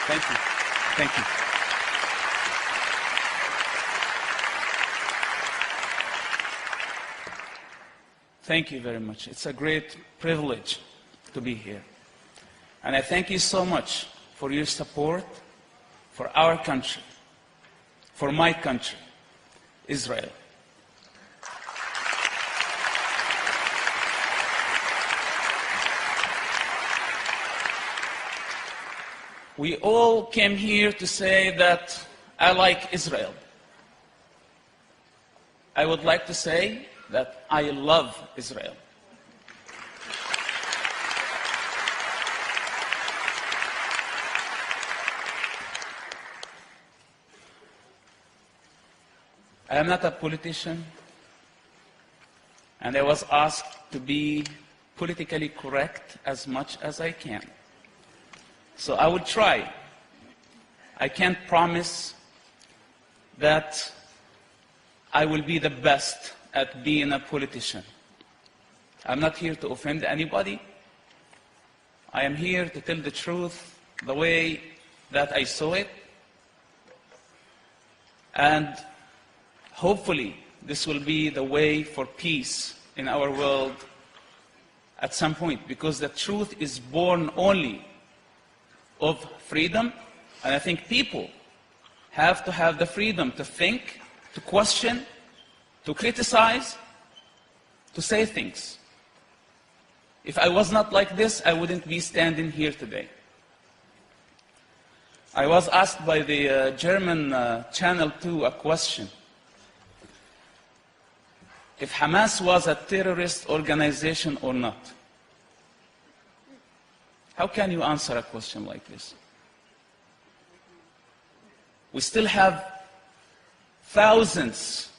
Thank you. Thank you. Thank you very much. It's a great privilege to be here. And I thank you so much for your support for our country, for my country, Israel. We all came here to say that I like Israel. I would like to say that I love Israel. I am not a politician, and I was asked to be politically correct as much as I can. So I will try. I can't promise that I will be the best at being a politician. I'm not here to offend anybody. I am here to tell the truth the way that I saw it. And hopefully this will be the way for peace in our world at some point, because the truth is born only of freedom, and I think people have to have the freedom to think, to question, to criticize, to say things. If I was not like this, I wouldn't be standing here today. I was asked by the German Channel 2 a question. If Hamas was a terrorist organization or not. How can you answer a question like this? We still have thousands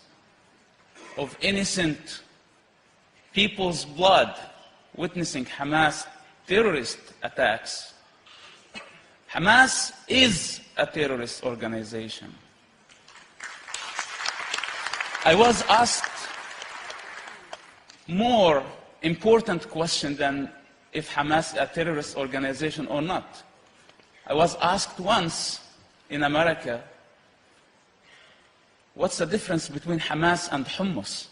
of innocent people's blood witnessing Hamas terrorist attacks. Hamas is a terrorist organization. I was asked more important question than if Hamas is a terrorist organization or not. I was asked once in America, what's the difference between Hamas and hummus?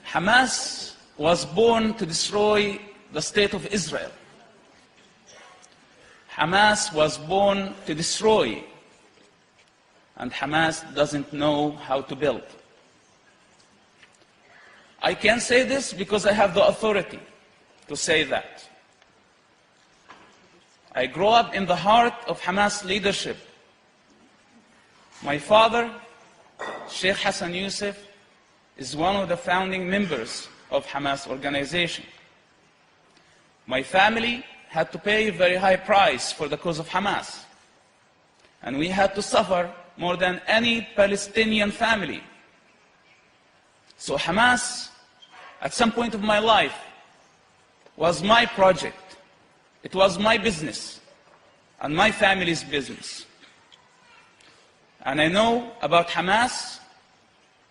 Hamas was born to destroy the state of Israel. Hamas was born to destroy, and Hamas doesn't know how to build. I can say this because I have the authority to say that. I grew up in the heart of Hamas leadership. My father, Sheikh Hassan Yousef, is one of the founding members of Hamas organization. My family had to pay a very high price for the cause of Hamas. And we had to suffer more than any Palestinian family. So Hamas, at some point of my life, was my project. It was my business and my family's business. And I know about Hamas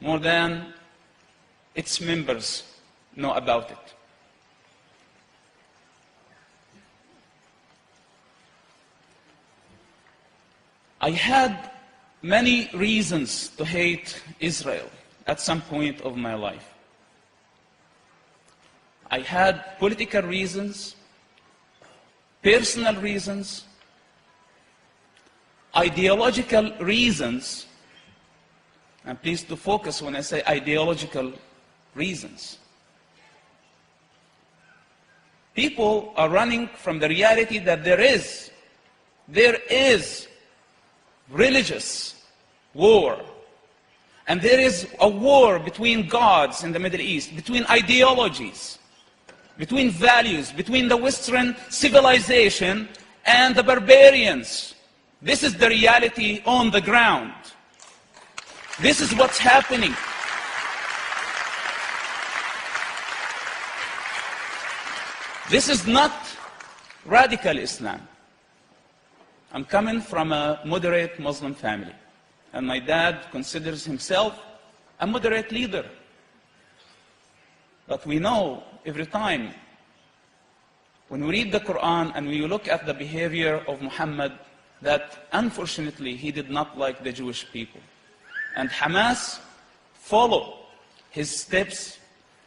more than its members know about it. I had many reasons to hate Israel at some point of my life. I had political reasons, personal reasons, ideological reasons, and please to focus when I say ideological reasons. People are running from the reality that there is religious war. And there is a war between gods in the Middle East, between ideologies, between values, between the Western civilization and the barbarians. This is the reality on the ground. This is what's happening. This is not radical Islam. I'm coming from a moderate Muslim family, and my dad considers himself a moderate leader. But we know every time when we read the Quran and we look at the behavior of Muhammad that unfortunately he did not like the Jewish people. And Hamas follow his steps.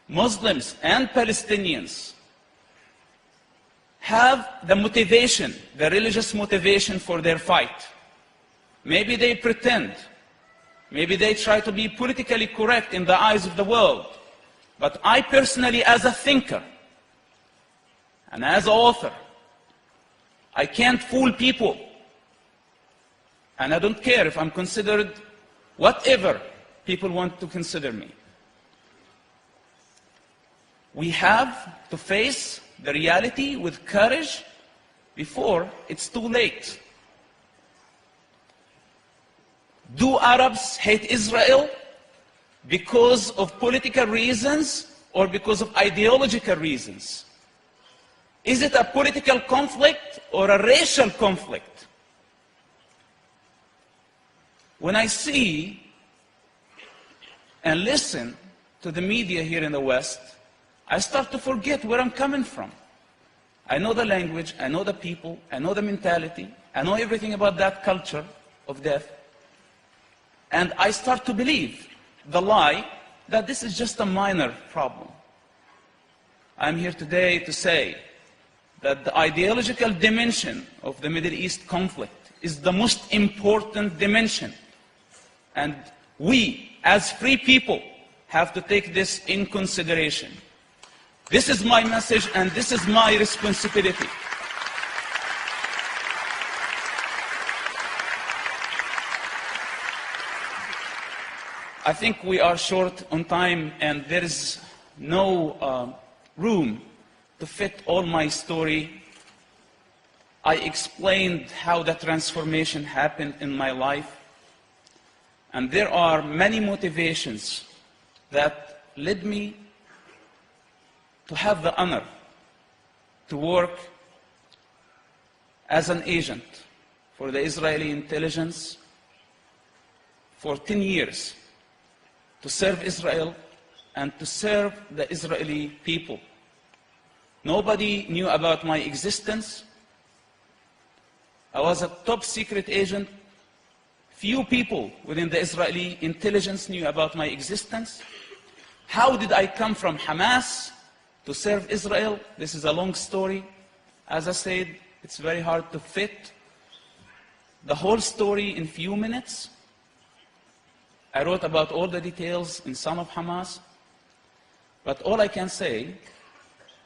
Muslims and Palestinians have the motivation, the religious motivation for their fight. Maybe they pretend, maybe they try to be politically correct in the eyes of the world. But I personally, as a thinker and as an author, I can't fool people. And I don't care if I'm considered whatever people want to consider me. We have to face the reality with courage before it's too late. Do Arabs hate Israel because of political reasons or because of ideological reasons? Is it a political conflict or a racial conflict? When I see and listen to the media here in the West, I start to forget where I'm coming from. I know the language, I know the people, I know the mentality, I know everything about that culture of death. And I start to believe the lie that this is just a minor problem. I'm here today to say that the ideological dimension of the Middle East conflict is the most important dimension. And we, as free people, have to take this in consideration. This is my message and this is my responsibility. I think we are short on time and there is no room to fit all my story. I explained how the transformation happened in my life. And there are many motivations that led me to have the honor to work as an agent for the Israeli intelligence for 10 years, to serve Israel and to serve the Israeli people. Nobody knew about my existence. I was a top secret agent. Few people within the Israeli intelligence knew about my existence. How did I come from Hamas to serve Israel? This is a long story. As I said, it's very hard to fit the whole story in few minutes. I wrote about all the details in Son of Hamas. But all I can say,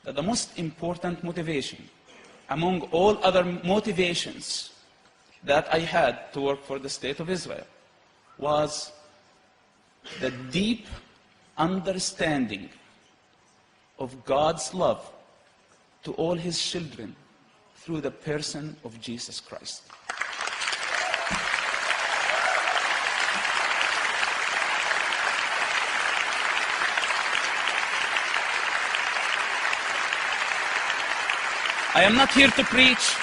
that the most important motivation, among all other motivations that I had to work for the State of Israel, was the deep understanding of God's love to all His children through the person of Jesus Christ. I am not here to preach.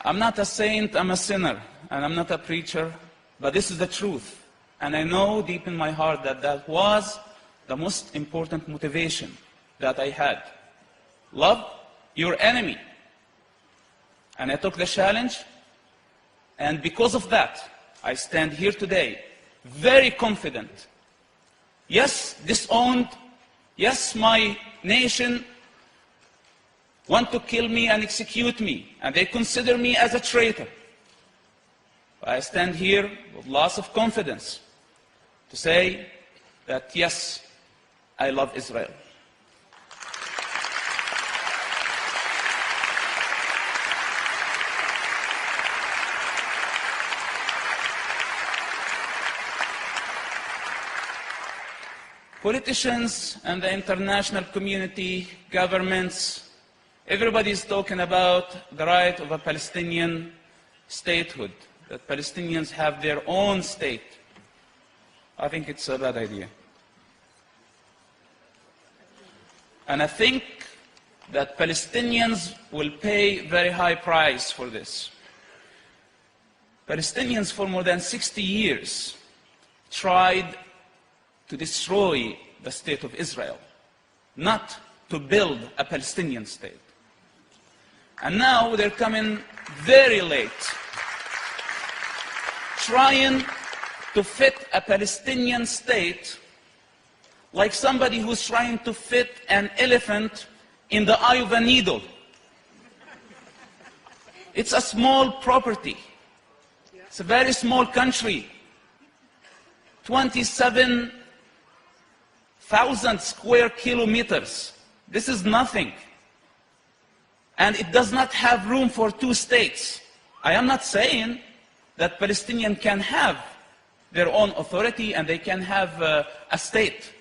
I'm not a saint, I'm a sinner, and I'm not a preacher, but this is the truth. And I know deep in my heart that that was the most important motivation that I had. Love your enemy. And I took the challenge, and because of that, I stand here today very confident. Yes, disowned. Yes, my nation want to kill me and execute me, and they consider me as a traitor. I stand here with lots of confidence to say that, yes, I love Israel. Politicians and the international community, governments, everybody is talking about the right of a Palestinian statehood, that Palestinians have their own state. I think it's a bad idea. And I think that Palestinians will pay very high price for this. Palestinians for more than 60 years tried to destroy the state of Israel, not to build a Palestinian state. And now they're coming very late, trying to fit a Palestinian state like somebody who's trying to fit an elephant in the eye of a needle. It's a small property. It's a very small country. 27,000 square kilometers. This is nothing. And it does not have room for two states. I am not saying that Palestinians can have their own authority and they can have a state.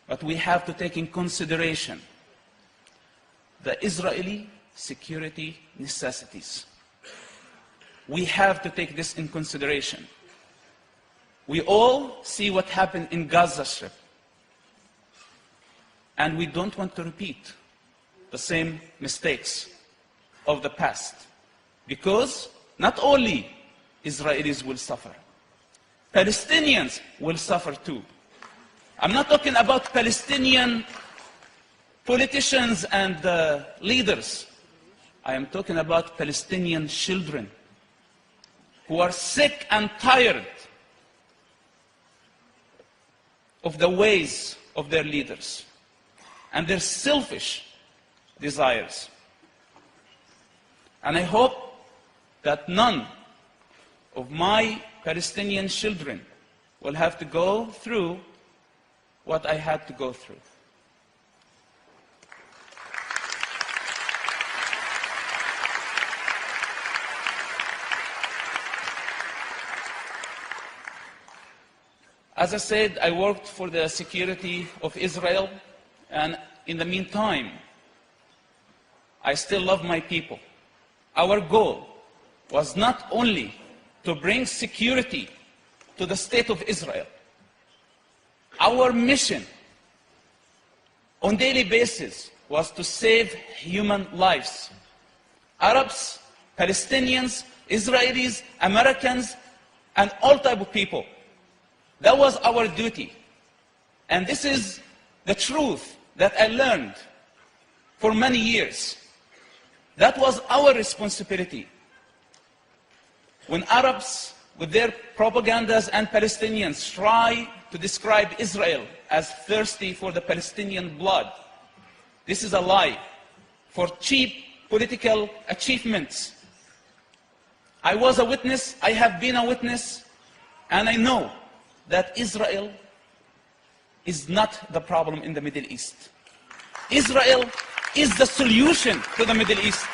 But we have to take in consideration the Israeli security necessities. We have to take this in consideration. We all see what happened in Gaza Strip. And we don't want to repeat the same mistakes of the past. Because not only Israelis will suffer, Palestinians will suffer too. I'm not talking about Palestinian politicians and leaders. I am talking about Palestinian children who are sick and tired of the ways of their leaders and their selfish desires. And I hope that none of my Palestinian children will have to go through what I had to go through. As I said, I worked for the security of Israel, and in the meantime, I still love my people. Our goal was not only to bring security to the state of Israel. Our mission on a daily basis was to save human lives. Arabs, Palestinians, Israelis, Americans, and all types of people. That was our duty. And this is the truth that I learned for many years. That was our responsibility. When Arabs, with their propagandas, and Palestinians try to describe Israel as thirsty for the Palestinian blood, this is a lie for cheap political achievements. I was a witness, I have been a witness, and I know that Israel is not the problem in the Middle East. Israel is the solution to the Middle East.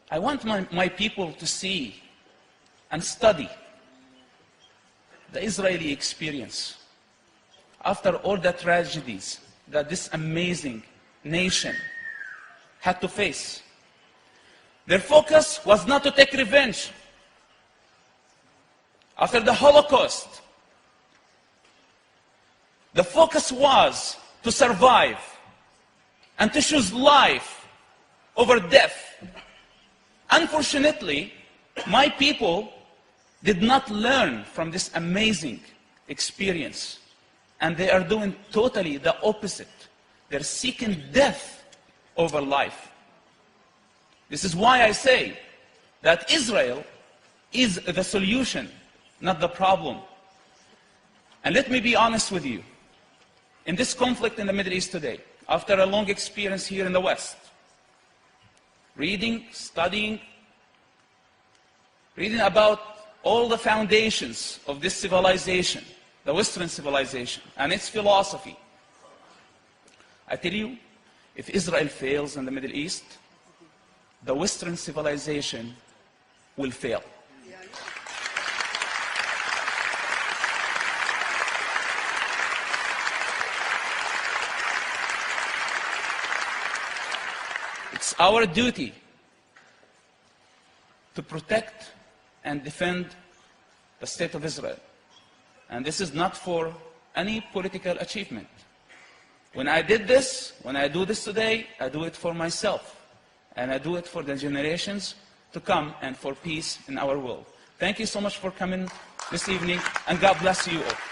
I want my people to see and study the Israeli experience. After all the tragedies that this amazing nation had to face, their focus was not to take revenge. After the Holocaust, the focus was to survive and to choose life over death. Unfortunately, my people did not learn from this amazing experience, and they are doing totally the opposite. They're seeking death over life. This is why I say that Israel is the solution, not the problem. And let me be honest with you. In this conflict in the Middle East today, after a long experience here in the West, reading, studying, reading about all the foundations of this civilization, the Western civilization, and its philosophy, I tell you, if Israel fails in the Middle East, the Western civilization will fail. It's our duty to protect and defend the state of Israel. And this is not for any political achievement. When I did this, when I do this today, I do it for myself. And I do it for the generations to come and for peace in our world. Thank you so much for coming this evening, and God bless you all.